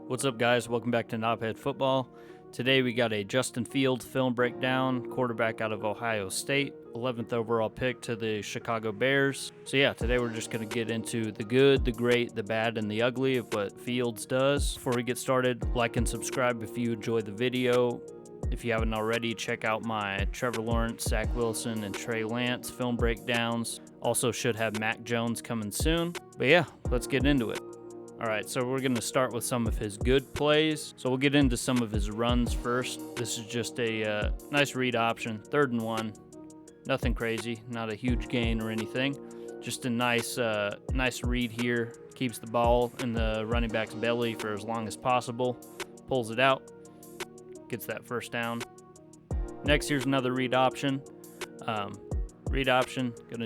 What's up, guys? Welcome back to KnobHead Football. Today we got a Justin Fields film breakdown, quarterback out of Ohio State, 11th overall pick to the Chicago Bears. So yeah, today we're just going to get into the good, the great, the bad, and the ugly of what Fields does. Before we get started, like and subscribe if you enjoy the video. If you haven't already, check out my Trevor Lawrence, Zach Wilson, and Trey Lance film breakdowns. Also should have Mac Jones coming soon. But yeah, let's get into it. All right, so we're going to start with some of his good plays. So we'll get into some of his runs first. This is just a nice read option, 3rd and 1. Nothing crazy, not a huge gain or anything. Just a nice read here. Keeps the ball in the running back's belly for as long as possible. Pulls it out, gets that first down. Next, here's another read option. Gonna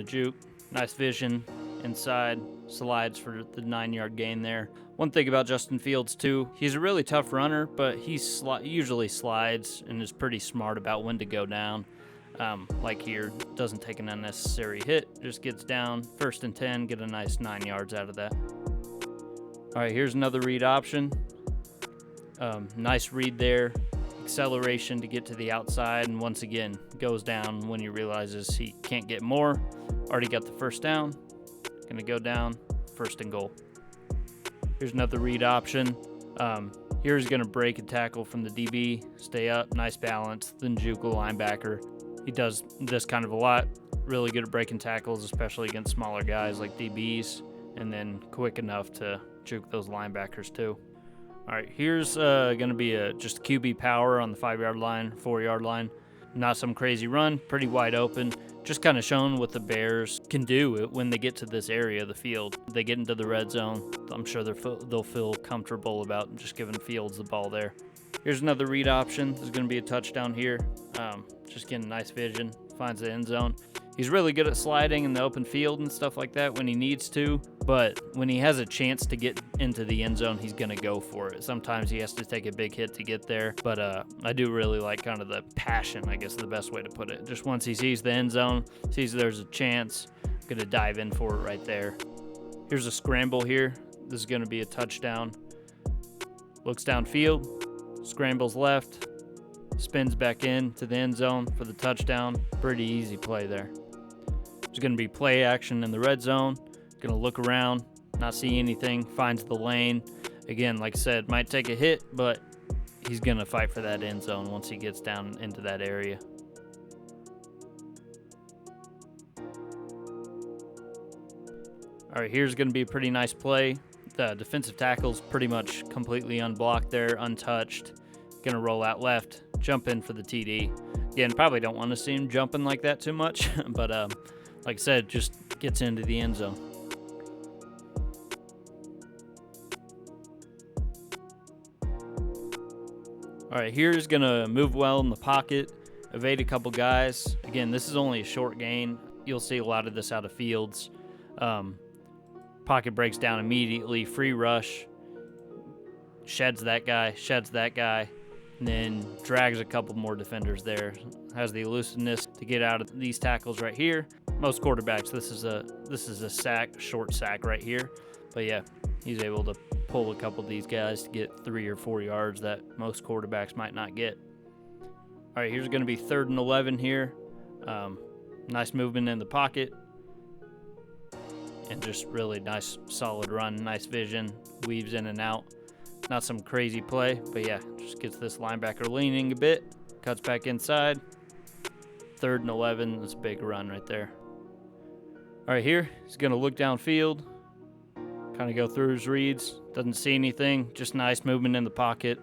juke. Nice vision inside. Slides for the 9-yard gain there. One thing about Justin Fields too, he's a really tough runner, but he usually slides and is pretty smart about when to go down. Like here, doesn't take an unnecessary hit, just gets down, 1st and 10, get a nice 9 yards out of that. All right, here's another read option. Nice read there, acceleration to get to the outside, and once again, goes down when he realizes he can't get more. Already got the first down. Gonna go down, 1st and goal. Here's another read option. Here's gonna break a tackle from the DB, stay up, nice balance, then juke a linebacker. He does this kind of a lot. Really good at breaking tackles, especially against smaller guys like DBs, and then quick enough to juke those linebackers too. All right, here's gonna be just QB power on the 5-yard line, 4-yard line. Not some crazy run, pretty wide open. Just kind of showing what the Bears can do when they get to this area of the field. They get into the red zone. I'm sure they'll feel comfortable about just giving Fields the ball there. Here's another read option. There's going to be a touchdown here. Just getting nice vision. Finds the end zone. He's really good at sliding in the open field and stuff like that when he needs to. But when he has a chance to get into the end zone, he's going to go for it. Sometimes he has to take a big hit to get there. But I do really like kind of the passion, I guess is the best way to put it. Just once he sees the end zone, sees there's a chance, going to dive in for it right there. Here's a scramble here. This is going to be a touchdown. Looks downfield, scrambles left, spins back in to the end zone for the touchdown. Pretty easy play there. There's going to be play action in the red zone. Going to look around, not see anything, finds the lane. Again, like I said, might take a hit, but he's going to fight for that end zone once he gets down into that area. All right, here's going to be a pretty nice play. The defensive tackle's pretty much completely unblocked there, untouched. Going to roll out left, jump in for the TD. Again, probably don't want to see him jumping like that too much, but like I said, just gets into the end zone. All right, here's going to move well in the pocket, evade a couple guys. Again, this is only a short gain. You'll see a lot of this out of Fields. Pocket breaks down immediately, free rush, sheds that guy, and then drags a couple more defenders there. Has the elusiveness to get out of these tackles right here. Most quarterbacks, this is a sack, short sack right here. But yeah, he's able to pull a couple of these guys to get 3 or 4 yards that most quarterbacks might not get. All right, here's going to be 3rd and 11 here. Nice movement in the pocket. And just really nice, solid run, nice vision, weaves in and out. Not some crazy play, but yeah, just gets this linebacker leaning a bit, cuts back inside. 3rd and 11, that's a big run right there. All right, here, he's going to look downfield, kind of go through his reads, doesn't see anything, just nice movement in the pocket.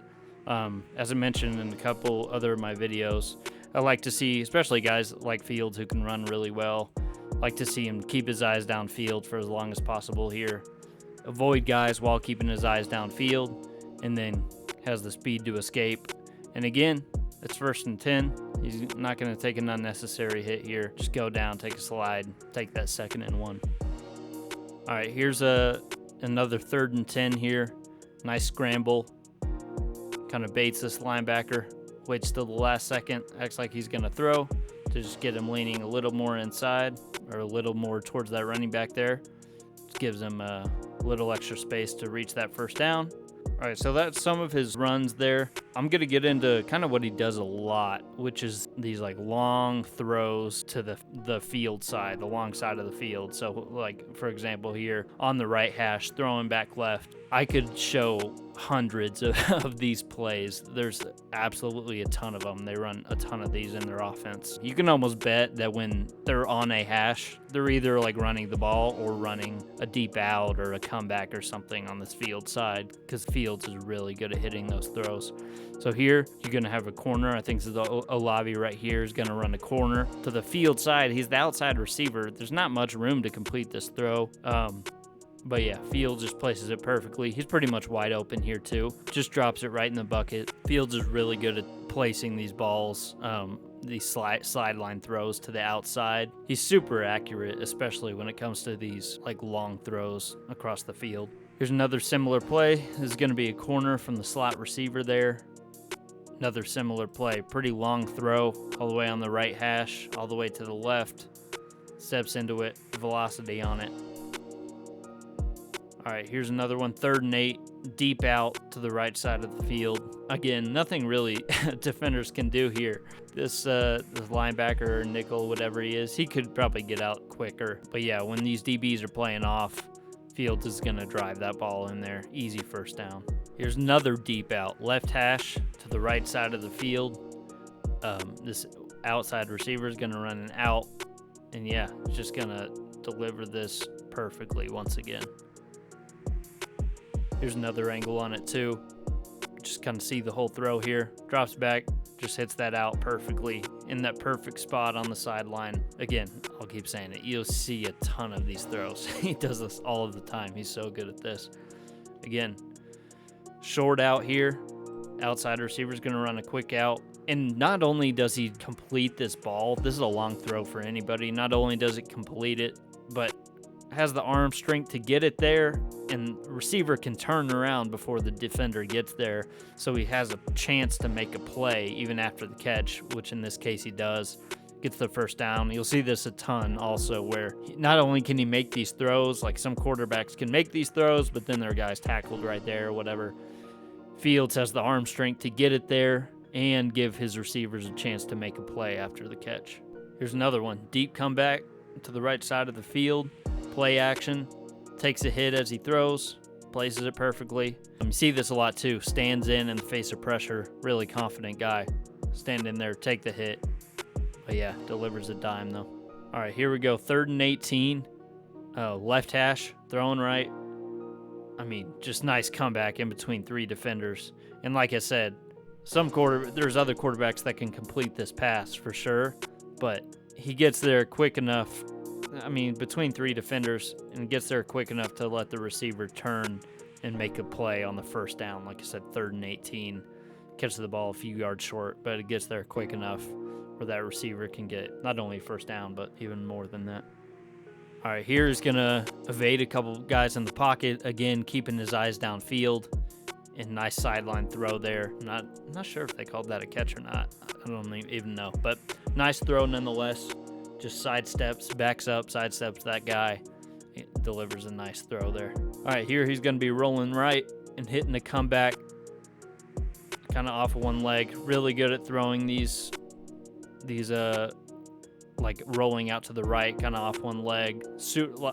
As I mentioned in a couple other of my videos, I like to see, especially guys like Fields who can run really well, like to see him keep his eyes downfield for as long as possible here. Avoid guys while keeping his eyes downfield, and then has the speed to escape. And again, it's 1st and 10. He's not going to take an unnecessary hit here. Just go down, take a slide, take that 2nd and 1. All right, here's another 3rd and 10 here. Nice scramble. Kind of baits this linebacker. Waits till the last second. Acts like he's going to throw to just get him leaning a little more inside or a little more towards that running back there. Just gives him a little extra space to reach that first down. All right, so that's some of his runs there. I'm going to get into kind of what he does a lot, which is these like long throws to the field side, the long side of the field. So like, for example, here on the right hash, throwing back left, I could show hundreds of these plays. There's absolutely a ton of them. They run a ton of these in their offense. You can almost bet that when they're on a hash, they're either like running the ball or running a deep out or a comeback or something on this field side, because Fields is really good at hitting those throws. So here, you're going to have a corner. I think the Olavi right here is going to run a corner to the field side. He's the outside receiver. There's not much room to complete this throw. But yeah, Fields just places it perfectly. He's pretty much wide open here too. Just drops it right in the bucket. Fields is really good at placing these balls, these sideline throws to the outside. He's super accurate, especially when it comes to these like long throws across the field. Here's another similar play. This is going to be a corner from the slot receiver there. Another similar play. Pretty long throw all the way on the right hash, all the way to the left. Steps into it, velocity on it. All right, here's another one, 3rd and 8, deep out to the right side of the field. Again, nothing really defenders can do here. This linebacker or nickel, whatever he is, he could probably get out quicker. But yeah, when these DBs are playing off, Fields is going to drive that ball in there. Easy first down. Here's another deep out, left hash to the right side of the field. This outside receiver is going to run an out. And yeah, just going to deliver this perfectly once again. Here's another angle on it too. Just kind of see the whole throw here. Drops back, just hits that out perfectly in that perfect spot on the sideline. Again, I'll keep saying it. You'll see a ton of these throws. He does this all of the time. He's so good at this. Again, short out here. Outside receiver's going to run a quick out. And not only does he complete this ball, this is a long throw for anybody. Not only does it complete it, but has the arm strength to get it there, and receiver can turn around before the defender gets there, so he has a chance to make a play even after the catch, which in this case he does. Gets the first down. You'll see this a ton also, where not only can he make these throws, like some quarterbacks can make these throws, but then their guy's tackled right there or whatever. Fields has the arm strength to get it there and give his receivers a chance to make a play after the catch. Here's another one. Deep comeback to the right side of the field. Play action, takes a hit as he throws, places it perfectly. You see this a lot too. Stands in the face of pressure. Really confident guy. Stand in there, take the hit. But yeah, delivers a dime though. All right, here we go. 3rd and 18. Left hash, throwing right. I mean, just nice comeback in between 3 defenders. And like I said, there's other quarterbacks that can complete this pass for sure, but he gets there quick enough. I mean, between 3 defenders, and gets there quick enough to let the receiver turn and make a play on the first down. Like I said, 3rd and 18. Catches the ball a few yards short, but it gets there quick enough where that receiver can get not only first down, but even more than that. All right, here he's going to evade a couple guys in the pocket. Again, keeping his eyes downfield. And nice sideline throw there. I'm not sure if they called that a catch or not. I don't even know. But nice throw nonetheless. Just sidesteps, backs up, sidesteps that guy. It delivers a nice throw there. All right, here he's going to be rolling right and hitting a comeback. Kind of off of one leg. Really good at throwing these like rolling out to the right, kind of off one leg.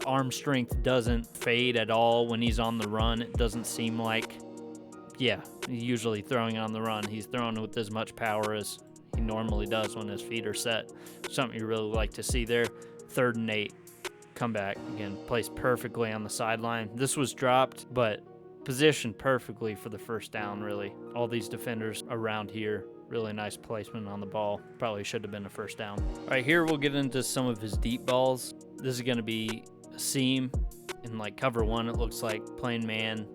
Arm strength doesn't fade at all when he's on the run. It doesn't seem like, yeah, usually throwing on the run, he's throwing with as much power as he normally does when his feet are set. Something you really like to see there. 3rd and 8. Comeback. Again, placed perfectly on the sideline. This was dropped, but positioned perfectly for the first down, really. All these defenders around here. Really nice placement on the ball. Probably should have been a first down. All right, here we'll get into some of his deep balls. This is going to be a seam in like cover 1, it looks like. Plain man.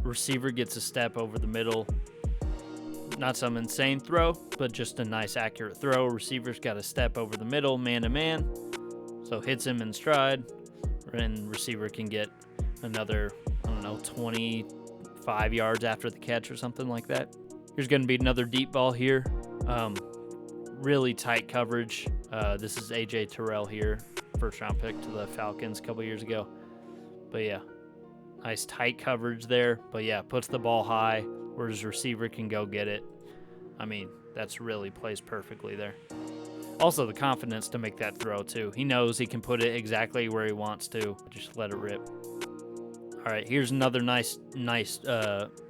Receiver gets a step over the middle. Not some insane throw, but just a nice accurate throw. Receiver's got a step over the middle, man to man. So hits him in stride, and receiver can get another, 25 yards after the catch or something like that. Here's going to be another deep ball here. Really tight coverage. This is A.J. Terrell here, first round pick to the Falcons a couple years ago. But yeah, Nice tight coverage there. But yeah, puts the ball high where his receiver can go get it. I mean, that's really placed perfectly there. Also, the confidence to make that throw, too. He knows he can put it exactly where he wants to. Just let it rip. All right, here's another nice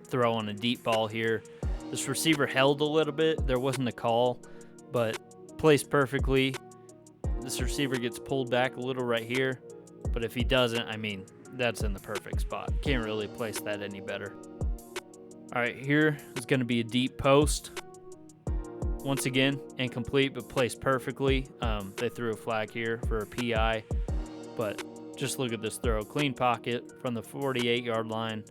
throw on a deep ball here. This receiver held a little bit. There wasn't a call, but placed perfectly. This receiver gets pulled back a little right here. But if he doesn't, I mean, that's in the perfect spot. Can't really place that any better. All right, here is going to be a deep post. Once again, incomplete, but placed perfectly. They threw a flag here for a PI, but just look at this throw. Clean pocket from the 48-yard line.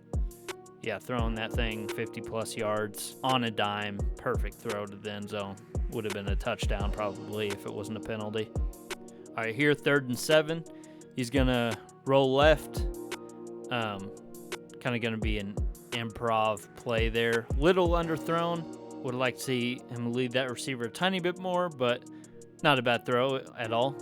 Yeah, throwing that thing 50-plus yards on a dime. Perfect throw to the end zone. Would have been a touchdown probably if it wasn't a penalty. All right, here, 3rd and 7. He's going to roll left. Kind of going to be an improv play there. Little underthrown. Would like to see him lead that receiver a tiny bit more, but not a bad throw at all.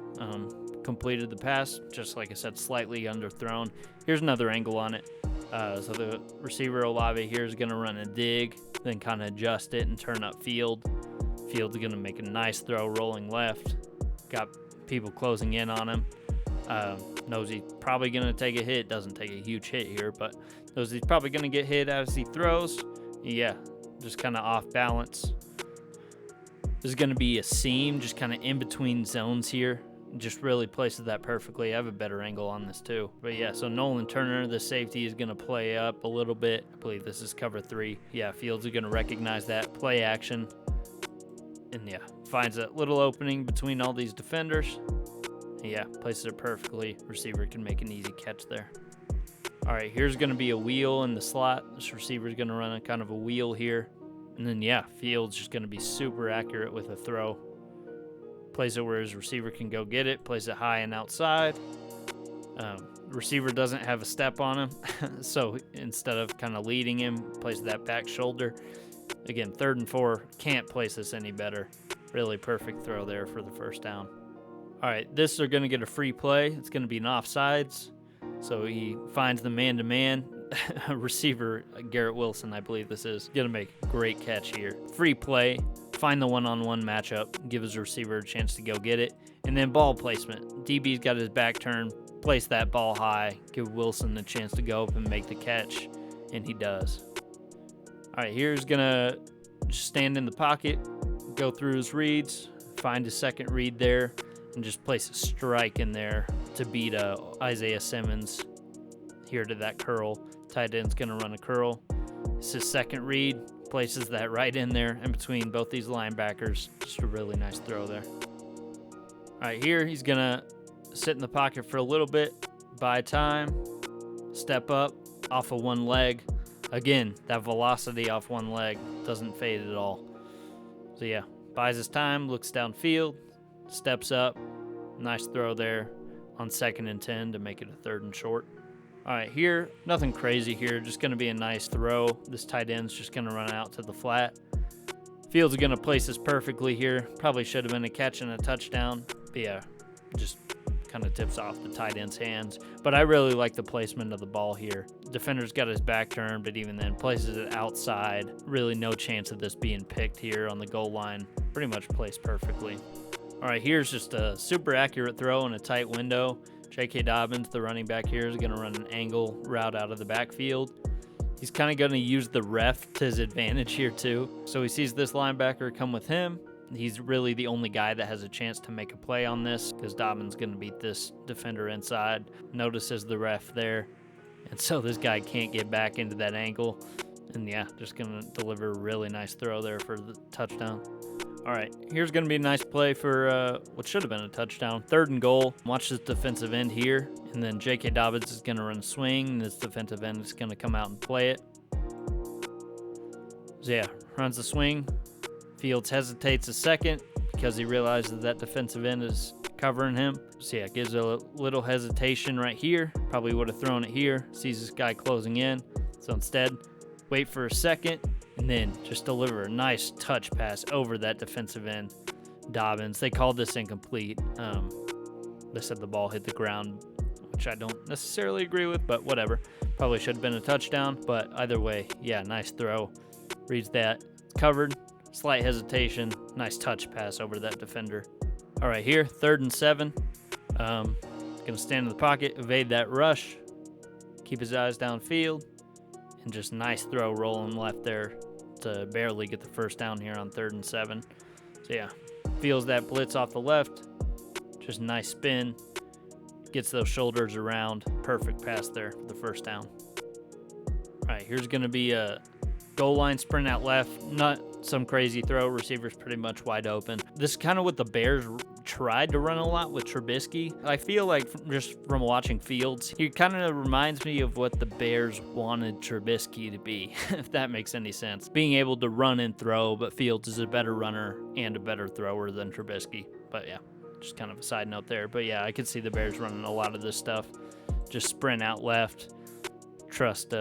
Completed the pass, just like I said, slightly underthrown. Here's another angle on it. So the receiver Olave here is going to run a dig, then kind of adjust it and turn up field. Field's going to make a nice throw rolling left. Got people closing in on him. Knows he's probably going to take a hit. Doesn't take a huge hit here, but knows he's probably going to get hit as he throws. Yeah, just kind of off balance. There's going to be a seam just kind of in between zones here. Just really places that perfectly. I have a better angle on this too. But yeah, so Nolan Turner, the safety, is going to play up a little bit. I believe this is cover 3. Yeah, Fields is going to recognize that play action. And yeah, finds a little opening between all these defenders. And yeah, places it perfectly. Receiver can make an easy catch there. All right, here's going to be a wheel in the slot. This receiver is going to run a kind of a wheel here. And then yeah, Fields just going to be super accurate with a throw. Plays it where his receiver can go get it. Plays it high and outside. Receiver doesn't have a step on him. So instead of kind of leading him, plays that back shoulder. Again, 3rd and 4. Can't place this any better. Really perfect throw there for the first down. All right, this are going to get a free play. It's going to be an offsides. So he finds the man-to-man. Receiver, Garrett Wilson, I believe this is. Going to make a great catch here. Free play. Find the one-on-one matchup. Give his receiver a chance to go get it. And then ball placement. DB's got his back turned. Place that ball high. Give Wilson the chance to go up and make the catch. And he does. All right, here's going to stand in the pocket. Go through his reads. Find his second read there. And just place a strike in there to beat Isaiah Simmons here to that curl. Tight end's going to run a curl. It's his second read. Places that right in there in between both these linebackers. Just a really nice throw there. All right, here he's going to sit in the pocket for a little bit. Buy time. Step up off of one leg. Again, that velocity off one leg doesn't fade at all. So yeah, buys his time, looks downfield, steps up. Nice throw there on 2nd and 10 to make it a 3rd and short. All right, here, nothing crazy here. Just going to be a nice throw. This tight end's just going to run out to the flat. Fields are going to place this perfectly here. Probably should have been a catch and a touchdown. But yeah, just kind of tips off the tight end's hands. But I really like the placement of the ball here. Defender's got his back turned, but even then places it outside. Really no chance of this being picked here on the goal line. Pretty much placed perfectly. All right, here's just a super accurate throw in a tight window. J.K. Dobbins, the running back here, is going to run an angle route out of the backfield. He's kind of going to use the ref to his advantage here too. So he sees this linebacker come with him. He's really the only guy that has a chance to make a play on this because Dobbins going to beat this defender inside. Notices the ref there. And so this guy can't get back into that angle. And yeah, just going to deliver a really nice throw there for the touchdown. All right, here's going to be a nice play for what should have been a touchdown. 3rd and goal. Watch this defensive end here. And then J.K. Dobbins is going to run a swing. And this defensive end is going to come out and play it. So yeah, runs the swing. Fields hesitates a second because he realizes that defensive end is covering him. So yeah, gives a little hesitation right here. Probably would have thrown it here. Sees this guy closing in. So instead, wait for a second. And then just deliver a nice touch pass over that defensive end. Dobbins. They called this incomplete. They said the ball hit the ground which I don't necessarily agree with, but whatever. Probably should have been a touchdown, but either way, yeah, nice throw. Reads that. Covered. Slight hesitation. Nice touch pass over that defender. All right, here, 3rd and 7. Going to stand in the pocket, evade that rush, keep his eyes downfield, and just nice throw rolling left there to barely get the first down here on 3rd and 7. So, yeah, feels that blitz off the left. Just nice spin. Gets those shoulders around. Perfect pass there for the first down. All right, here's going to be a goal line sprint out left. Not some crazy throw. Receiver's pretty much wide open. This is kind of what the Bears tried to run a lot with Trubisky. I feel like just from watching Fields, he kind of reminds me of what the Bears wanted Trubisky to be, if that makes any sense. Being able to run and throw, but Fields is a better runner and a better thrower than Trubisky. But yeah, just kind of a side note there. But yeah, I could see the Bears running a lot of this stuff. Just sprint out left. Trust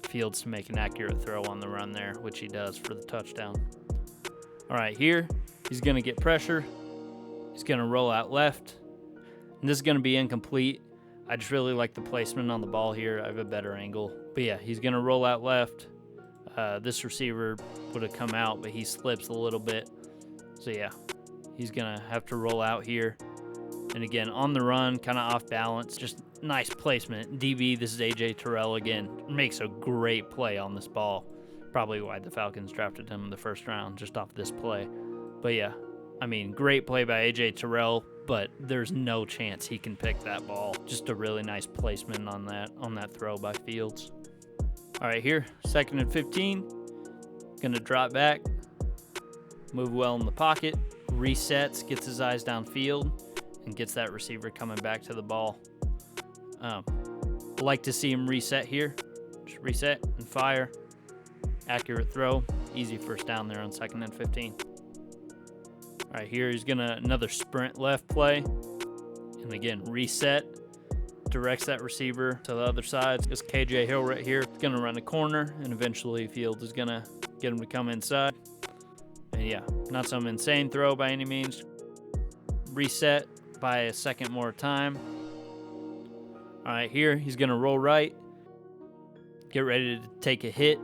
Fields to make an accurate throw on the run there, which he does for the touchdown. All right, here, he's going to get pressure. He's going to roll out left. And this is going to be incomplete. I just really like the placement on the ball here. I have a better angle. But yeah, he's going to roll out left. This receiver would have come out, but he slips a little bit. So yeah, he's going to have to roll out here. And again, on the run, kind of off balance. Just nice placement. DB, this is A.J. Terrell again. Makes a great play on this ball. Probably why the Falcons drafted him in the 1st round, just off this play. But yeah, I mean, great play by A.J. Terrell, but there's no chance he can pick that ball. Just a really nice placement on that throw by Fields. All right, here, 2nd and 15. Gonna drop back, move well in the pocket, resets, gets his eyes downfield, and gets that receiver coming back to the ball. Like to see him reset here. Just reset and fire. Accurate throw. Easy first down there on 2nd and 15. All right, here he's going to another sprint left play. And again, reset. Directs that receiver to the other side. It's KJ Hill right here. He's going to run a corner, and eventually Fields is going to get him to come inside. And yeah, not some insane throw by any means. Reset by a second more time. All right, here he's going to roll right, get ready to take a hit,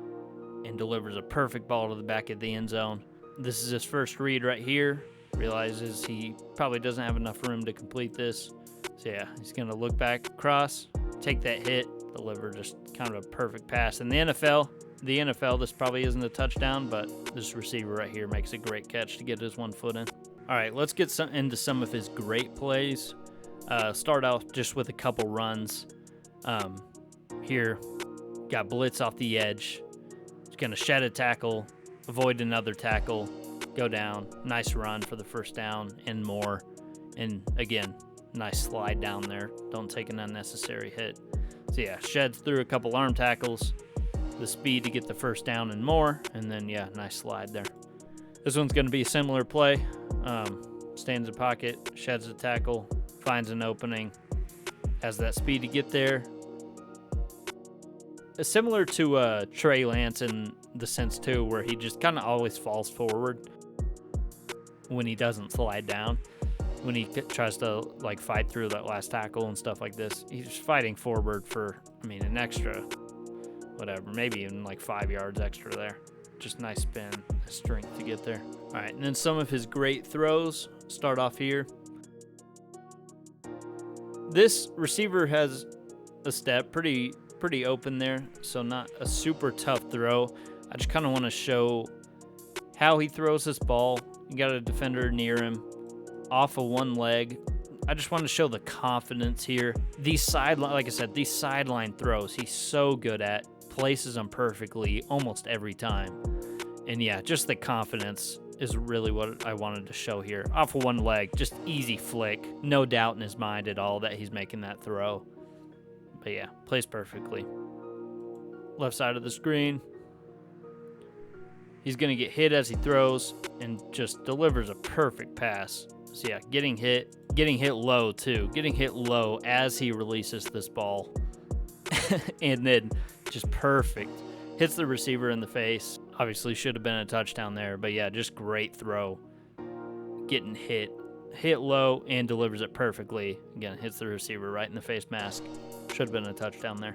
and delivers a perfect ball to the back of the end zone. This is his first read right here. Realizes he probably doesn't have enough room to complete this. So yeah, he's going to look back across, take that hit, deliver just kind of a perfect pass. In the NFL, this probably isn't a touchdown, but this receiver right here makes a great catch to get his 1 foot in. All right, let's get into some of his great plays. Start out just with a couple runs. Here, got blitz off the edge. He's going to shed a tackle, avoid another tackle, go down. Nice run for the first down and more. And again, nice slide down there. Don't take an unnecessary hit. So yeah, sheds through a couple arm tackles, the speed to get the first down and more. And then yeah, nice slide there. This one's going to be a similar play. Stands in pocket, sheds a tackle, finds an opening, has that speed to get there. It's similar to Trey Lance in the sense, too, where he just kind of always falls forward when he doesn't slide down. When he tries to, like, fight through that last tackle and stuff like this, he's fighting forward for, I mean, an extra, whatever, maybe even like 5 yards extra there. Just nice spin, strength to get there. All right, and then some of his great throws start off here. This receiver has a step pretty open there, so not a super tough throw. I just kind of want to show how he throws this ball. You got a defender near him, off of one leg. I just want to show the confidence here. These sideline throws, he's so good at. Places them perfectly almost every time. And yeah, just the confidence is really what I wanted to show here. Off of one leg, just easy flick. No doubt in his mind at all that he's making that throw. But yeah, plays perfectly. Left side of the screen. He's going to get hit as he throws and just delivers a perfect pass. So yeah, getting hit low too. Getting hit low as he releases this ball. And then just perfect. Hits the receiver in the face. Obviously should have been a touchdown there, but yeah, just great throw. Getting hit hit low and delivers it perfectly. Again, hits the receiver right in the face mask. Should have been a touchdown there.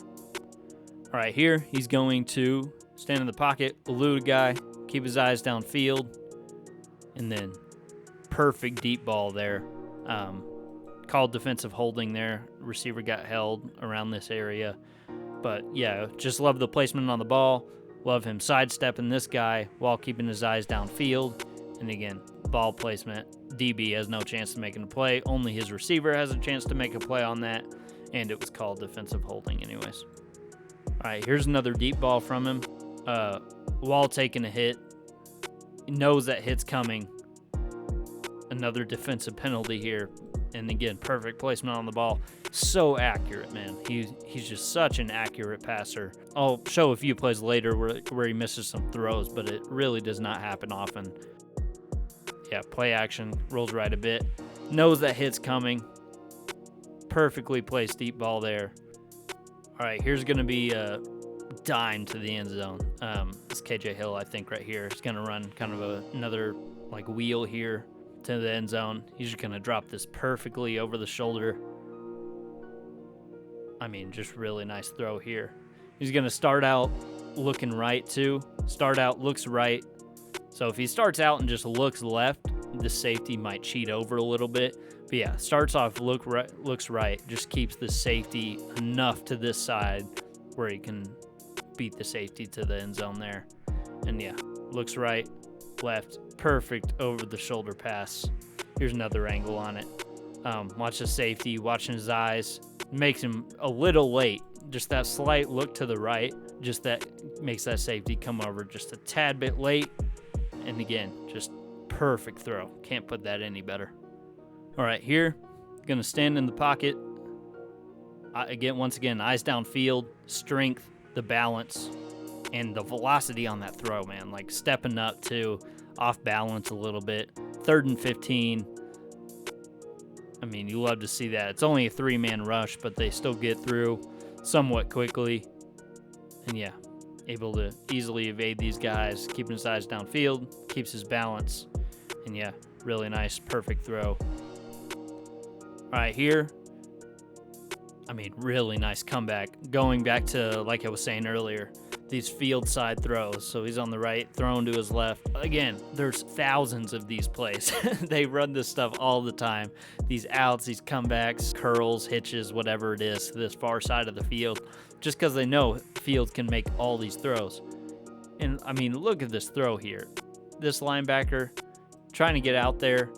All right, here he's going to stand in the pocket, elude a guy, keep his eyes downfield, and then perfect deep ball there. Called defensive holding there. Receiver got held around this area. But, yeah, just love the placement on the ball. Love him sidestepping this guy while keeping his eyes downfield. And, again, ball placement. DB has no chance to making a play. Only his receiver has a chance to make a play on that. And it was called defensive holding anyways. All right, here's another deep ball from him. While taking a hit. He knows that hit's coming. Another defensive penalty here. And again, perfect placement on the ball. So accurate, man. He's just such an accurate passer. I'll show a few plays later where he misses some throws, but it really does not happen often. Yeah, play action, rolls right a bit. Knows that hit's coming. Perfectly placed deep ball there. All right, here's going to be a dime to the end zone. It's KJ Hill, I think, right here. He's going to run kind of another like wheel here to the end zone. He's just going to drop this perfectly over the shoulder. I mean, just really nice throw here. He's going to start out looking right, too. Start out, looks right. So if he starts out and just looks left, the safety might cheat over a little bit. But yeah, starts off looks right, just keeps the safety enough to this side where he can beat the safety to the end zone there. And yeah, looks right, left, perfect over the shoulder pass. Here's another angle on it. Watch the safety, watching his eyes. Makes him a little late. Just that slight look to the right, just that makes that safety come over just a tad bit late. And again, just perfect throw. Can't put that any better. All right, here, gonna stand in the pocket. Once again, eyes downfield, strength, the balance, and the velocity on that throw, man. Like stepping up to off balance a little bit. 3rd and 15. I mean, you love to see that. It's only a 3-man rush, but they still get through somewhat quickly. And yeah, able to easily evade these guys, keeping his eyes downfield, keeps his balance. And yeah, really nice, perfect throw. All right, here, I mean, really nice comeback. Going back to, like I was saying earlier, these field side throws. So he's on the right, thrown to his left. Again, there's thousands of these plays. They run this stuff all the time. These outs, these comebacks, curls, hitches, whatever it is, to this far side of the field, just because they know Fields can make all these throws. And, I mean, look at this throw here. This linebacker trying to get out there.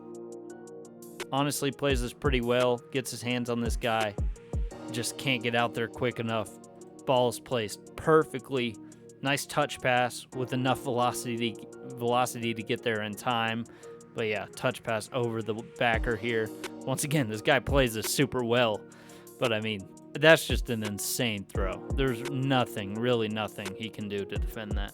Honestly, plays this pretty well. Gets his hands on this guy. Just can't get out there quick enough. Ball is placed perfectly. Nice touch pass with enough velocity to get there in time. But yeah, touch pass over the backer here. Once again, this guy plays this super well. But I mean, that's just an insane throw. There's nothing, really nothing he can do to defend that.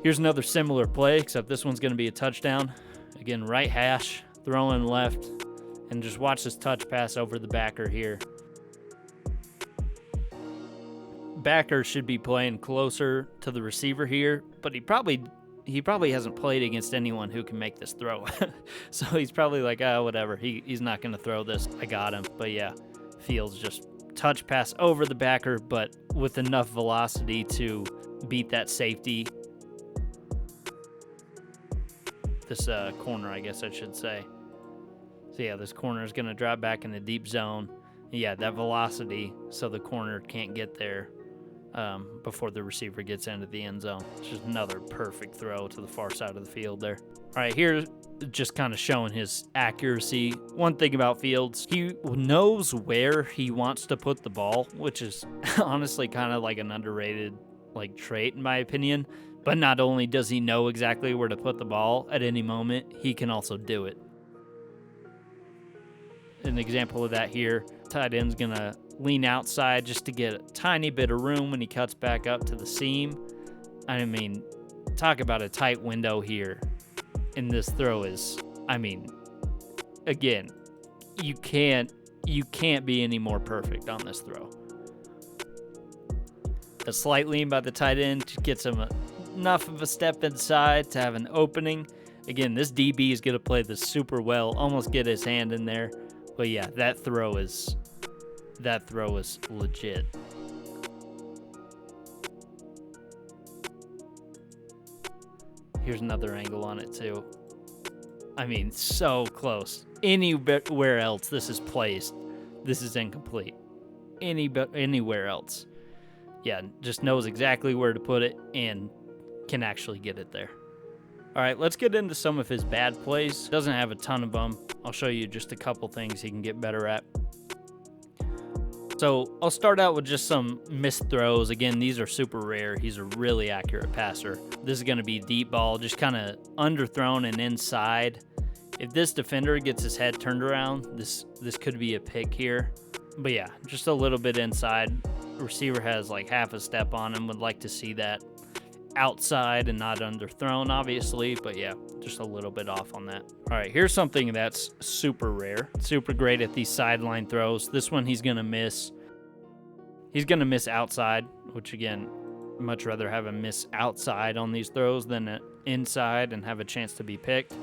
Here's another similar play, except this one's going to be a touchdown. Again, right hash, throwing left, and just watch this touch pass over the backer here. Backer should be playing closer to the receiver here, but he probably hasn't played against anyone who can make this throw. So he's probably like, whatever. He's not going to throw this. I got him. But yeah, Fields just touch pass over the backer, but with enough velocity to beat that safety. This corner, I guess I should say. So yeah, this corner is going to drop back in the deep zone. Yeah, that velocity, so the corner can't get there before the receiver gets into the end zone. It's just another perfect throw to the far side of the field there. All right, here's just kind of showing his accuracy. One thing about Fields, he knows where he wants to put the ball, which is honestly kind of like an underrated trait in my opinion. But not only does he know exactly where to put the ball at any moment, he can also do it. An example of that here, tight end's going to lean outside just to get a tiny bit of room when he cuts back up to the seam. I mean, talk about a tight window here. And this throw is, I mean, again, you can't be any more perfect on this throw. A slight lean by the tight end gets him enough of a step inside to have an opening. Again, this DB is going to play this super well, almost get his hand in there. But yeah, that throw is legit. Here's another angle on it too. I mean, so close. Anywhere else this is placed, this is incomplete. Anywhere else. Yeah, just knows exactly where to put it and can actually get it there. All right, let's get into some of his bad plays. Doesn't have a ton of them. I'll show you just a couple things he can get better at. So I'll start out with just some missed throws. Again, these are super rare. He's a really accurate passer. This is going to be deep ball, just kind of underthrown and inside. If this defender gets his head turned around, this could be a pick here. But yeah, just a little bit inside. The receiver has like half a step on him. Would like to see that outside and not underthrown, obviously. But yeah, just a little bit off on that. All right, here's something that's super rare. Super great at these sideline throws. This one he's going to miss. He's going to miss outside, which again, much rather have him miss outside on these throws than inside and have a chance to be picked.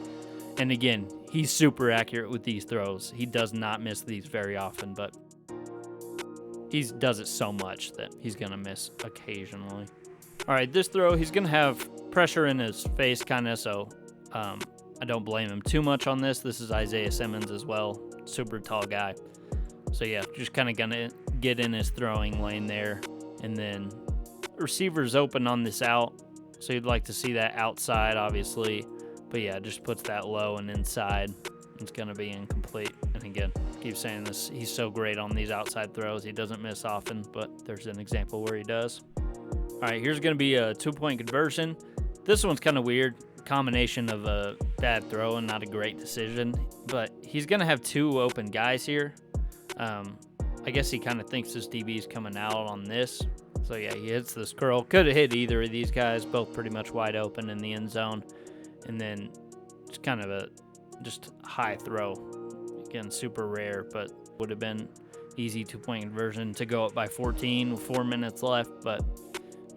And again, he's super accurate with these throws. He does not miss these very often, but he does it so much that he's going to miss occasionally. All right, this throw, he's going to have pressure in his face kind of, so I don't blame him too much on this. This is Isaiah Simmons as well, super tall guy. So yeah, just kind of going to get in his throwing lane there. And then receiver's open on this out, so you'd like to see that outside, obviously. But yeah, just puts that low and inside. It's going to be incomplete. And again, keep saying this, he's so great on these outside throws. He doesn't miss often, but there's an example where he does. All right, here's going to be a 2-point conversion. This one's kind of weird. Combination of a bad throw and not a great decision. But he's going to have two open guys here. I guess he kind of thinks this DB is coming out on this. So yeah, he hits this curl. Could have hit either of these guys, both pretty much wide open in the end zone. And then it's kind of a just high throw. Again, super rare, but would have been easy 2-point conversion to go up by 14 with 4 minutes left. But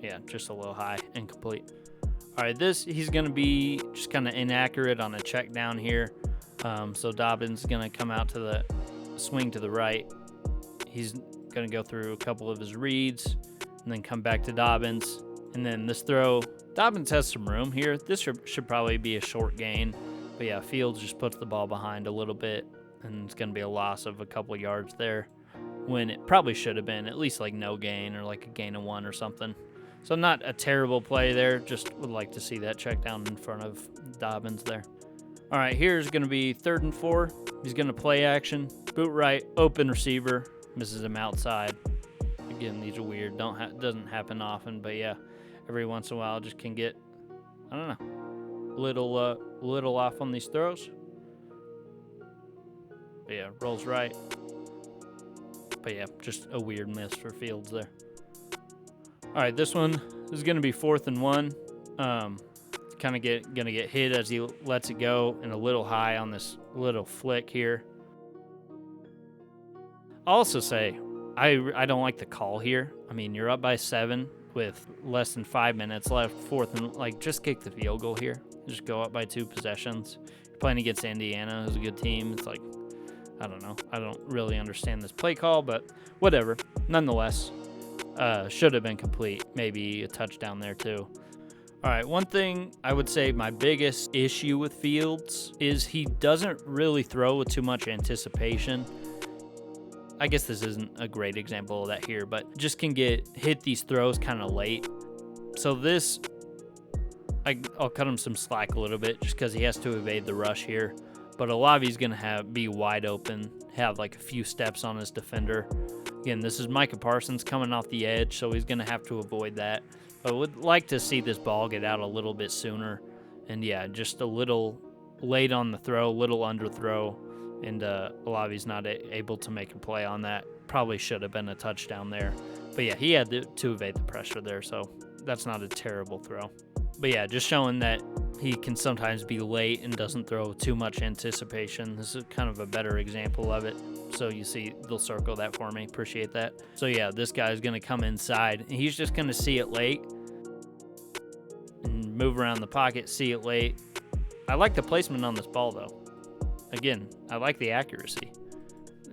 yeah, just a little high, incomplete. All right, he's going to be just kind of inaccurate on a check down here. So Dobbins is going to come out to the swing to the right. He's going to go through a couple of his reads and then come back to Dobbins. And then this throw, Dobbins has some room here. This should probably be a short gain. But yeah, Fields just puts the ball behind a little bit, and it's going to be a loss of a couple of yards there when it probably should have been at least like no gain or like a gain of 1 or something. So not a terrible play there. Just would like to see that check down in front of Dobbins there. All right, here's going to be 3rd and 4. He's going to play action, boot right, open receiver, misses him outside. Again, these are weird. Doesn't happen often, but yeah, every once in a while just can get, I don't know, little off on these throws. But yeah, rolls right. But yeah, just a weird miss for Fields there. All right, this one is going to be 4th and 1. Kind of gonna get hit as he lets it go, and a little high on this little flick here. I'll also say I don't like the call here. I mean, you're up by 7 with less than 5 minutes left, 4th and just kick the field goal here. Just go up by 2 possessions. You're playing against Indiana, who's a good team. It's like, I don't know. I don't really understand this play call, but whatever. Nonetheless, should have been complete. Maybe a touchdown there too. All right, one thing I would say my biggest issue with Fields is he doesn't really throw with too much anticipation. I guess this isn't a great example of that here, but just can hit these throws kind of late. So this, I'll cut him some slack a little bit just because he has to evade the rush here. But Olave's going to be wide open, have like a few steps on his defender. Again, this is Micah Parsons coming off the edge, so he's going to have to avoid that. But would like to see this ball get out a little bit sooner. And yeah, just a little late on the throw, little underthrow. And Olave's not able to make a play on that. Probably should have been a touchdown there. But yeah, he had to evade the pressure there, so that's not a terrible throw. But yeah, just showing that he can sometimes be late and doesn't throw too much anticipation. This is kind of a better example of it. So you see, they'll circle that for me. Appreciate that. So yeah, this guy's going to come inside, and he's just going to see it late and move around the pocket, see it late, I like the placement on this ball, though. Again, I like the accuracy.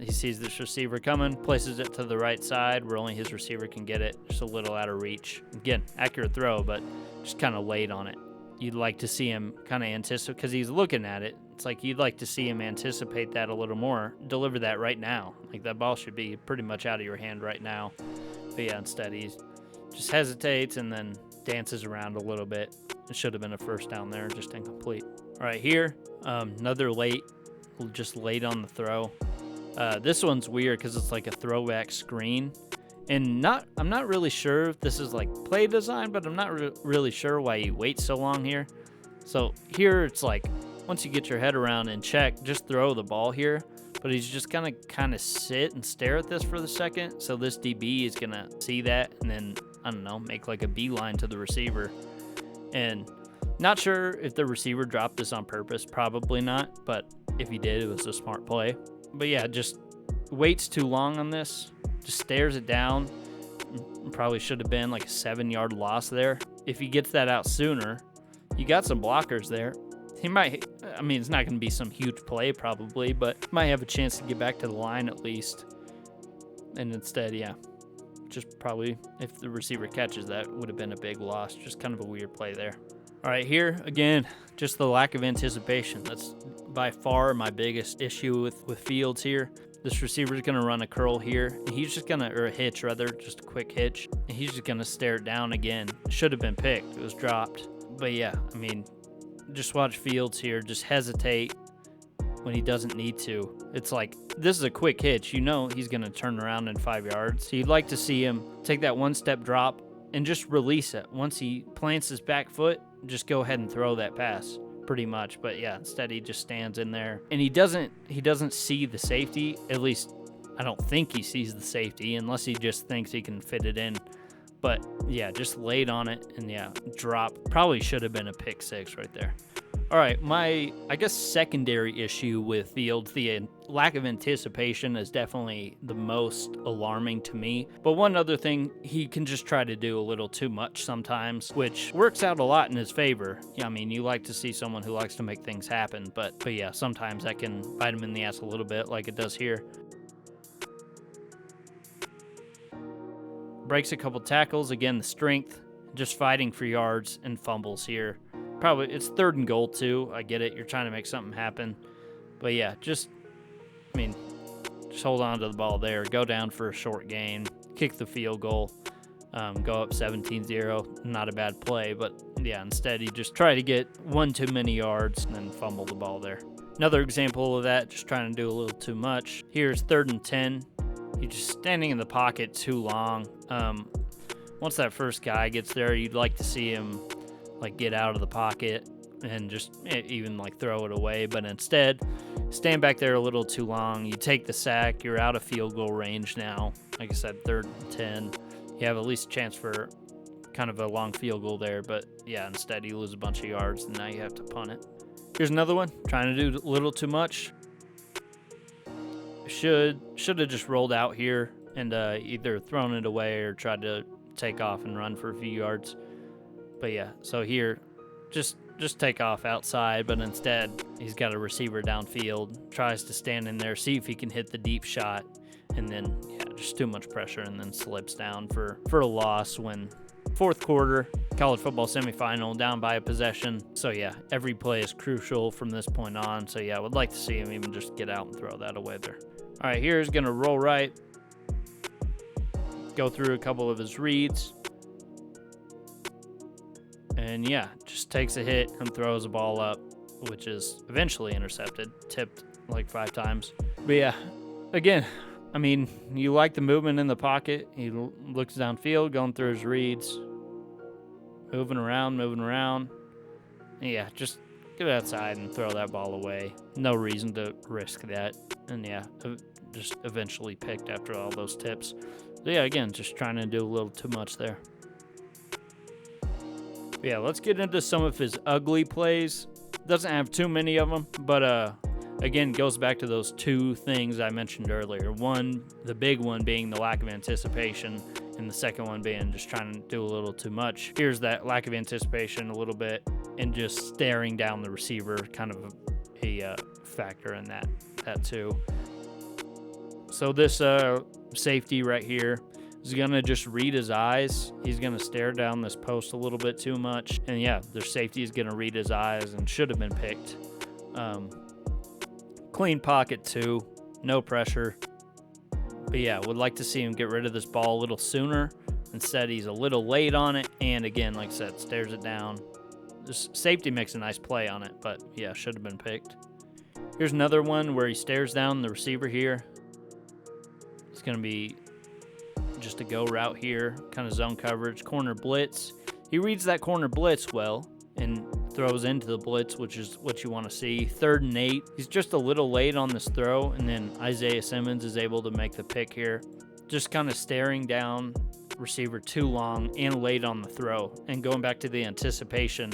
He sees this receiver coming, places it to the right side where only his receiver can get it, just a little out of reach. Again, accurate throw, but just kind of late on it. You'd like to see him kind of anticipate, because he's looking at it. It's like you'd like to see him anticipate that a little more, deliver that right now. Like that ball should be pretty much out of your hand right now. But yeah, instead he just hesitates and then dances around a little bit. It should have been a first down there, just incomplete. All right, here, another late, just late on the throw. This one's weird because it's like a throwback screen. And I'm not really sure if this is like play design, but I'm not really sure why he waits so long here. So here it's like, once you get your head around and check, just throw the ball here. But he's just gonna kind of sit and stare at this for the second. So this DB is gonna see that and then, I don't know, make like a beeline to the receiver. And not sure if the receiver dropped this on purpose, probably not. But if he did, it was a smart play. But yeah, just waits too long on this. Just stares it down. Probably should have been like a 7-yard loss there. If he gets that out sooner, you got some blockers there. He might, I mean, it's not going to be some huge play probably, but might have a chance to get back to the line at least. And instead, yeah, just probably if the receiver catches that, would have been a big loss. Just kind of a weird play there. All right, here again, just the lack of anticipation. That's by far my biggest issue with Fields here. This receiver is going to run a curl here, and he's just going to, or a hitch rather, just a quick hitch, and he's just going to stare it down again. It should have been picked. It was dropped. But yeah, I mean, just watch Fields here. Just hesitate when he doesn't need to. It's like, this is a quick hitch. You know he's going to turn around in 5 yards. So you'd like to see him take that one-step drop and just release it. Once he plants his back foot, just go ahead and throw that pass. Pretty much. But yeah, instead he just stands in there and he doesn't see the safety. At least I don't think he sees the safety unless he just thinks he can fit it in. But yeah, just laid on it and yeah, drop. Probably should have been a pick six right there. All right, my, I guess, secondary issue with Fields, the lack of anticipation is definitely the most alarming to me. But one other thing, he can just try to do a little too much sometimes, which works out a lot in his favor. Yeah, I mean, you like to see someone who likes to make things happen, but yeah, sometimes that can bite him in the ass a little bit like it does here. Breaks a couple tackles, again, the strength, just fighting for yards and fumbles here. Probably, it's 3rd and goal too. I get it. You're trying to make something happen. But yeah, just hold on to the ball there. Go down for a short gain. Kick the field goal. Go up 17-0. Not a bad play. But yeah, instead you just try to get one too many yards and then fumble the ball there. Another example of that, just trying to do a little too much. Here's 3rd and 10. You're just standing in the pocket too long. Once that first guy gets there, you'd like to see him like get out of the pocket and just even like throw it away, but instead stand back there a little too long. You take the sack, you're out of field goal range now. Like I said, 3rd and 10. You have at least a chance for kind of a long field goal there, but yeah, instead you lose a bunch of yards and now you have to punt it. Here's another one, trying to do a little too much. Should have just rolled out here and either thrown it away or tried to take off and run for a few yards. But yeah, so here, just take off outside, but instead he's got a receiver downfield, tries to stand in there, see if he can hit the deep shot, and then yeah, just too much pressure, and then slips down for a loss when 4th quarter, college football semifinal, down by a possession. So yeah, every play is crucial from this point on. So yeah, I would like to see him even just get out and throw that away there. All right, here's gonna roll right, go through a couple of his reads. And yeah, just takes a hit and throws the ball up, which is eventually intercepted, tipped like 5 times. But yeah, again, I mean, you like the movement in the pocket. He looks downfield, going through his reads, moving around. Yeah, just get outside and throw that ball away. No reason to risk that. And yeah, just eventually picked after all those tips. So yeah, again, just trying to do a little too much there. Yeah, let's get into some of his ugly plays. Doesn't have too many of them, but again, goes back to those 2 things I mentioned earlier. One, the big one being the lack of anticipation, and the second one being just trying to do a little too much. Here's that lack of anticipation a little bit. and just staring down the receiver, kind of a factor in that too. So this safety right here is gonna just read his eyes. He's gonna stare down this post a little bit too much, and yeah, their safety is gonna read his eyes and should have been picked. Clean pocket too, no pressure. But yeah, would like to see him get rid of this ball a little sooner. Instead, he's a little late on it, and again, like I said, stares it down. This safety makes a nice play on it, but yeah, should have been picked. Here's another one where he stares down the receiver here. It's going to be just a go route here, kind of zone coverage, corner blitz. He reads that corner blitz well and throws into the blitz, which is what you want to see. 3rd and 8. He's just a little late on this throw, and then Isaiah Simmons is able to make the pick here. Just kind of staring down receiver too long and late on the throw. And going back to the anticipation.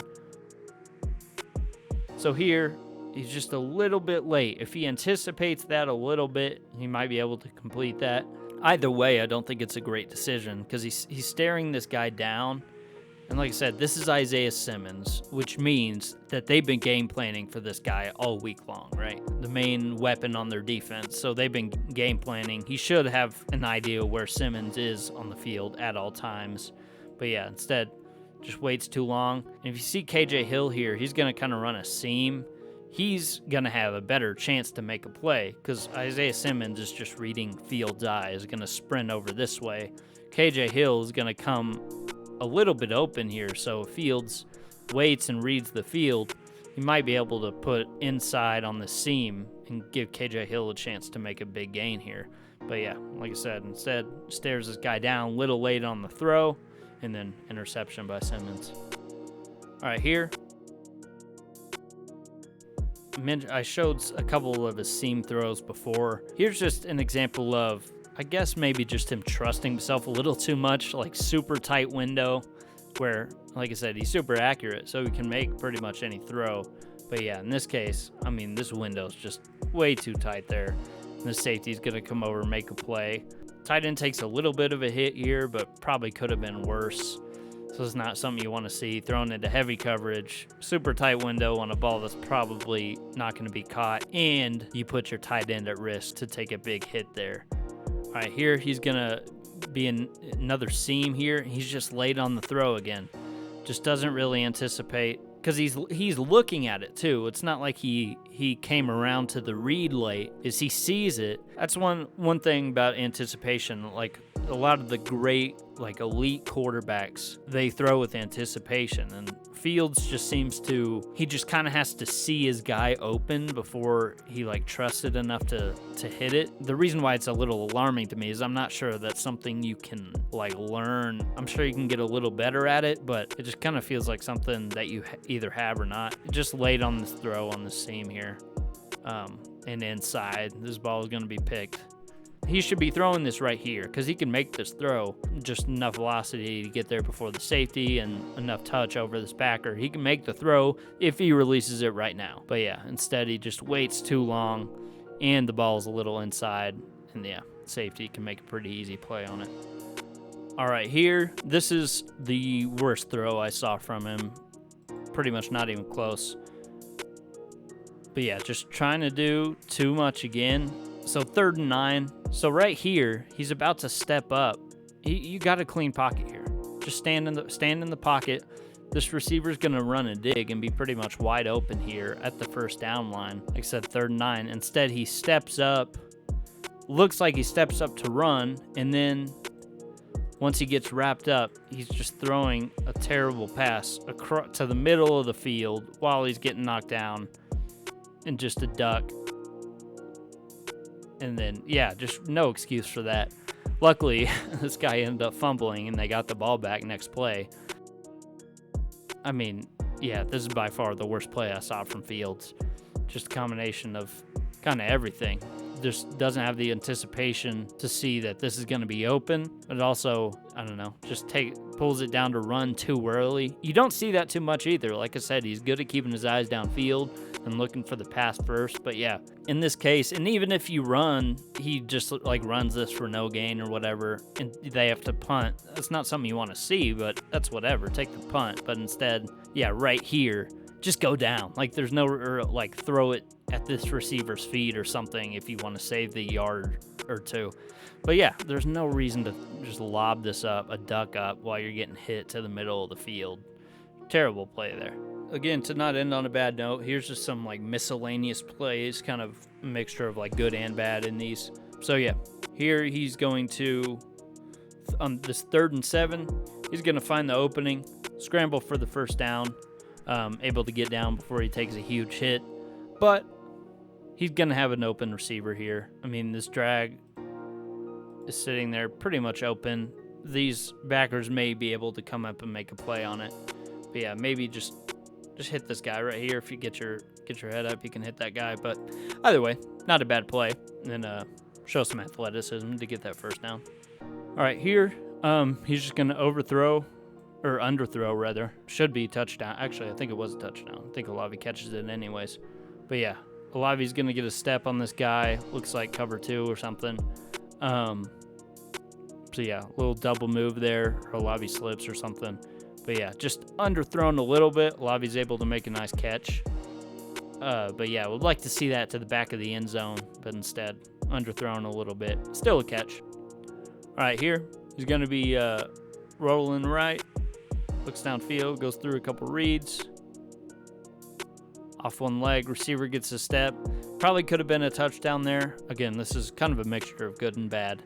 So here, he's just a little bit late. If he anticipates that a little bit, he might be able to complete that. Either way, I don't think it's a great decision because he's staring this guy down. And like I said, this is Isaiah Simmons, which means that they've been game planning for this guy all week long, right? The main weapon on their defense. So they've been game planning. He should have an idea where Simmons is on the field at all times. But yeah, instead, just waits too long. And if you see KJ Hill here, he's going to kind of run a seam. He's going to have a better chance to make a play because Isaiah Simmons is just reading Fields' eyes, going to sprint over this way. KJ Hill is going to come a little bit open here, so if Fields waits and reads the field, he might be able to put inside on the seam and give KJ Hill a chance to make a big gain here. But yeah, like I said, instead stares this guy down, a little late on the throw, and then interception by Simmons. All right, here, I showed a couple of his seam throws before. Here's just an example of, I guess maybe just him trusting himself a little too much, like super tight window where, like I said, he's super accurate, so he can make pretty much any throw. But yeah, in this case, I mean, this window's just way too tight there. And the safety's going to come over and make a play. Tight end takes a little bit of a hit here, but probably could have been worse. So it's not something you want to see. Thrown into heavy coverage, super tight window on a ball that's probably not going to be caught, and you put your tight end at risk to take a big hit there. All right, here he's going to be in another seam here. He's just late on the throw again. Just doesn't really anticipate because he's looking at it too. It's not like he came around to the read late. Is he sees it. That's one thing about anticipation. Like a lot of the great, like elite quarterbacks, they throw with anticipation, and Fields just seems to, he just kind of has to see his guy open before he like trusted enough to hit it. The reason why it's a little alarming to me is I'm not sure that's something you can like learn. I'm sure you can get a little better at it, but it just kind of feels like something that you either have or not. Just late on this throw on the seam here, and inside, this ball is going to be picked. He should be throwing this right here because he can make this throw, just enough velocity to get there before the safety and enough touch over this backer. He can make the throw if he releases it right now. But yeah, instead he just waits too long and the ball's a little inside, and yeah, safety can make a pretty easy play on it. All right, here, this is the worst throw I saw from him. Pretty much not even close. But yeah, just trying to do too much again. So 3rd and 9. So right here, he's about to step up. You got a clean pocket here. Just stand in the pocket. This receiver's going to run a dig and be pretty much wide open here at the first down line. Like I said, 3rd and 9. Instead, he steps up. Looks like he steps up to run, and then once he gets wrapped up, he's just throwing a terrible pass across to the middle of the field while he's getting knocked down, and just a duck. And then, yeah, just no excuse for that. Luckily, this guy ended up fumbling, and they got the ball back next play. I mean, yeah, this is by far the worst play I saw from Fields. Just a combination of kind of everything. Just doesn't have the anticipation to see that this is going to be open. But also, I don't know, just pulls it down to run too early. You don't see that too much either. Like I said, he's good at keeping his eyes downfield. and looking for the pass first. But yeah, in this case, and even if you run, he just like runs this for no gain or whatever, and they have to punt. That's not something you want to see, but that's whatever. Take the punt. But instead, yeah, right here, just go down. Like there's no, or like throw it at this receiver's feet or something if you want to save the yard or two. But yeah, there's no reason to just lob this up, a duck up, while you're getting hit to the middle of the field. Terrible play there. Again, to not end on a bad note, here's just some like miscellaneous plays, kind of a mixture of like good and bad in these. So yeah, here he's going to, on this 3rd and 7, he's going to find the opening, scramble for the first down, able to get down before he takes a huge hit. But he's going to have an open receiver here. I mean, this drag is sitting there pretty much open. These backers may be able to come up and make a play on it. But yeah, maybe just hit this guy right here. If you get your head up, you can hit that guy. But either way, not a bad play. And show some athleticism to get that first down. All right, here he's just going to overthrow, or underthrow rather. Should be touchdown. Actually, I think it was a touchdown. I think Olavi catches it anyways. But yeah, Olavi's going to get a step on this guy. Looks like cover 2 or something. So yeah, a little double move there. Olavi slips or something. But yeah, just underthrown a little bit. Olavi's able to make a nice catch. But yeah, would like to see that to the back of the end zone, but instead underthrown a little bit. Still a catch. All right, here he's going to be rolling right. Looks downfield, goes through a couple reads. Off one leg, receiver gets a step. Probably could have been a touchdown there. Again, this is kind of a mixture of good and bad.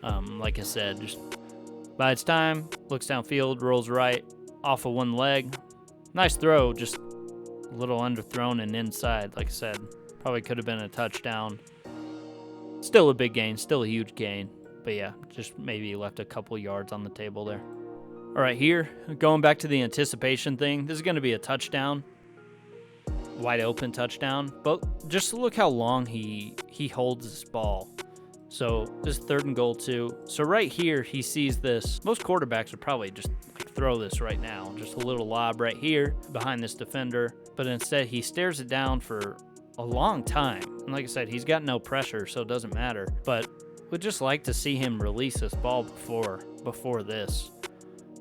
Like I said, just bides time, looks downfield, rolls right, off of one leg. Nice throw, just a little underthrown and inside. Like I said, probably could have been a touchdown. Still a big gain, still a huge gain. But yeah, just maybe left a couple yards on the table there. All right, here, going back to the anticipation thing, this is going to be a touchdown. Wide open touchdown. But just look how long he holds this ball. So this 3rd and goal too. So right here, he sees this. Most quarterbacks would probably just like throw this right now. Just a little lob right here behind this defender. But instead, he stares it down for a long time. And like I said, he's got no pressure, so it doesn't matter. But would just like to see him release this ball before this.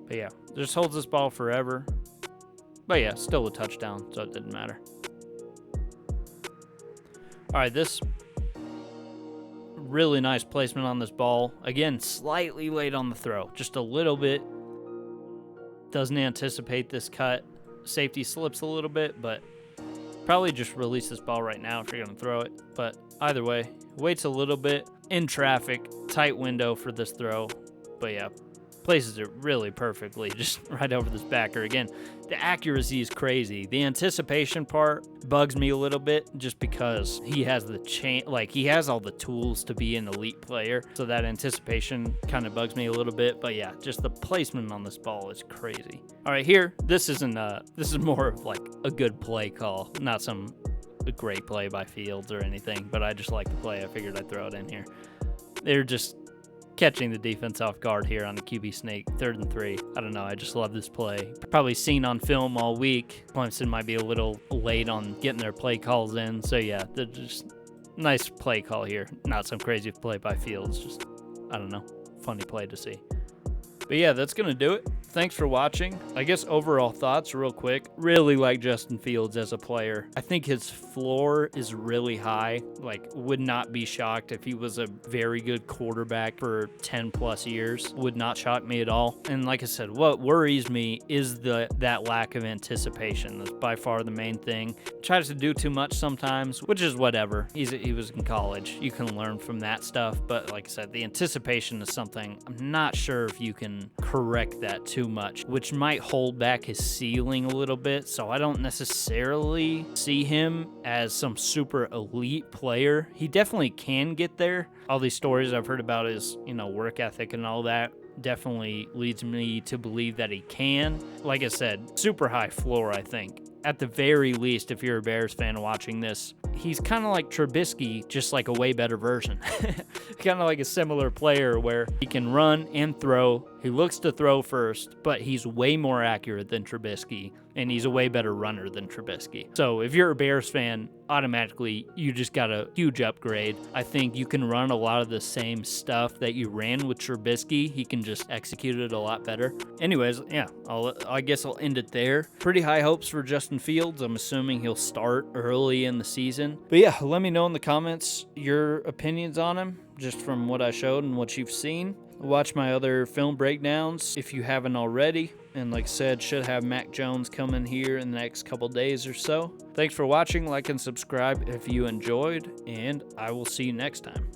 But yeah, just holds this ball forever. But yeah, still a touchdown, so it didn't matter. All right, this really nice placement on this ball. Again, slightly late on the throw, just a little bit. Doesn't anticipate this cut. Safety slips a little bit, but probably just release this ball right now if you're going to throw it. But either way, waits a little bit. In traffic, tight window for this throw. But yeah, places it really perfectly, just right over this backer. Again, the accuracy is crazy. The anticipation part bugs me a little bit just because he has he has all the tools to be an elite player. So that anticipation kind of bugs me a little bit. But yeah, just the placement on this ball is crazy. All right, here, this is more of like a good play call, not a great play by Fields or anything, but I just like the play. I figured I'd throw it in here. They're just catching the defense off guard here on the QB sneak, 3rd and 3. I don't know, I just love this play. Probably seen on film all week. Clemson might be a little late on getting their play calls in. So yeah, they're just nice play call here. Not some crazy play by Fields, just, I don't know, funny play to see. But yeah, that's going to do it. Thanks for watching. I guess overall thoughts real quick. Really like Justin Fields as a player. I think his floor is really high. Like, would not be shocked if he was a very good quarterback for 10 plus years. Would not shock me at all. And like I said, what worries me is that lack of anticipation. That's by far the main thing. Tries to do too much sometimes, which is whatever. He was in college. You can learn from that stuff. But like I said, the anticipation is something I'm not sure if you can correct that too much, which might hold back his ceiling a little bit. So I don't necessarily see him as some super elite player. He definitely can get there. All these stories I've heard about his, work ethic and all that definitely leads me to believe that he can. Like I said, super high floor, I think. At the very least, if you're a Bears fan watching this, he's kind of like Trubisky, just like a way better version. Kind of like a similar player where he can run and throw. He looks to throw first, but he's way more accurate than Trubisky, and he's a way better runner than Trubisky. So if you're a Bears fan, automatically you just got a huge upgrade. I think you can run a lot of the same stuff that you ran with Trubisky. He can just execute it a lot better. Anyways, yeah, I guess I'll end it there. Pretty high hopes for Justin Fields. I'm assuming he'll start early in the season. But yeah, let me know in the comments your opinions on him, just from what I showed and what you've seen. Watch my other film breakdowns if you haven't already. And like I said, should have Mac Jones coming here in the next couple days or so. Thanks for watching. Like and subscribe if you enjoyed, and I will see you next time.